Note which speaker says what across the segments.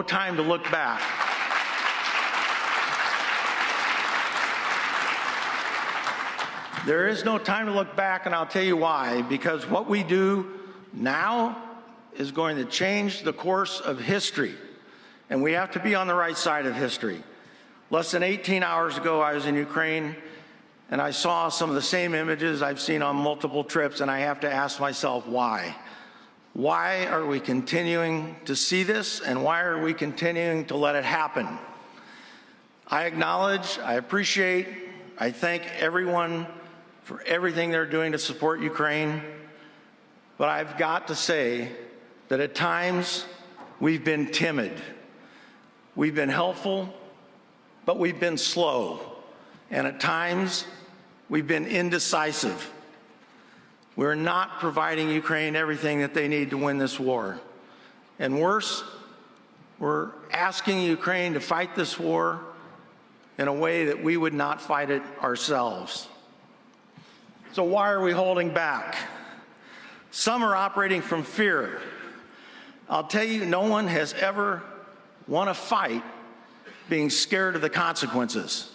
Speaker 1: no time to look back. There is no time to look back, and I'll tell you why. Because what we do now is going to change the course of history, and we have to be on the right side of history. Less than 18 hours ago, I was in Ukraine, and I saw some of the same images I've seen on multiple trips, and I have to ask myself, why? Why are we continuing to see this, and why are we continuing to let it happen? I acknowledge, I appreciate, I thank everyone for everything they're doing to support Ukraine, but I've got to say that at times we've been timid. We've been helpful, but we've been slow. And at times we've been indecisive. We're not providing Ukraine everything that they need to win this war. And worse, we're asking Ukraine to fight this war in a way that we would not fight it ourselves. So why are we holding back? Some are operating from fear. I'll tell you, no one has ever won a fight being scared of the consequences.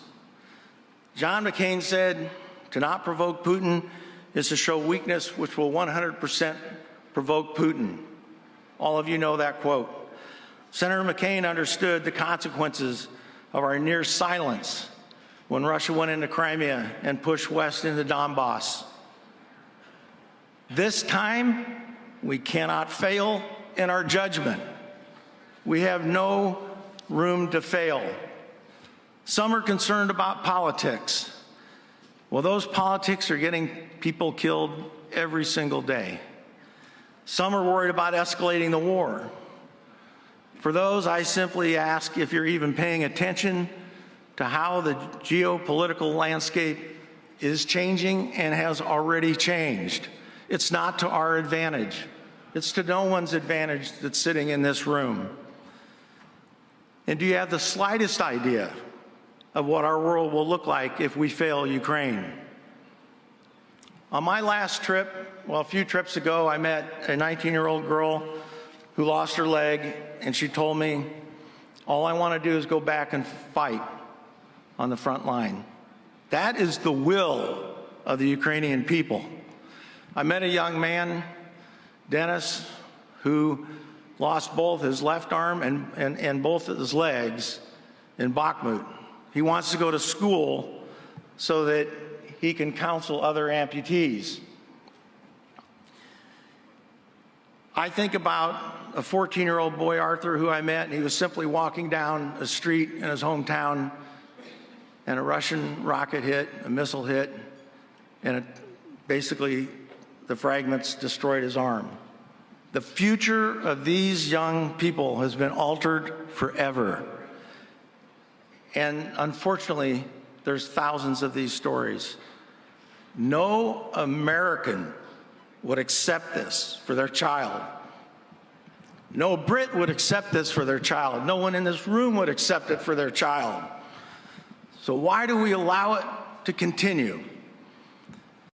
Speaker 1: John McCain said, to not provoke Putin is to show weakness, which will 100% provoke Putin. All of you know that quote. Senator McCain understood the consequences of our near silence when Russia went into Crimea and pushed west into Donbass. This time, we cannot fail in our judgment. We have no room to fail. Some are concerned about politics. Well, those politics are getting people killed every single day. Some are worried about escalating the war. For those, I simply ask if you're even paying attention to how the geopolitical landscape is changing and has already changed. It's not to our advantage. It's to no one's advantage that's sitting in this room. And do you have the slightest idea of what our world will look like if we fail Ukraine? On my last trip, well, a few trips ago, I met a 19-year-old girl who lost her leg, and she told me, all I want to do is go back and fight on the front line. That is the will of the Ukrainian people. I met a young man, Dennis, who lost both his left arm and both of his legs in Bakhmut. He wants to go to school so that he can counsel other amputees. I think about a 14-year-old boy, Arthur, who I met, and he was simply walking down a street in his hometown, and a Russian rocket hit, a missile hit, and basically the fragments destroyed his arm. The future of these young people has been altered forever. And unfortunately, there's thousands of these stories. No American would accept this for their child. No Brit would accept this for their child. No one in this room would accept it for their child. So why do we allow it to continue?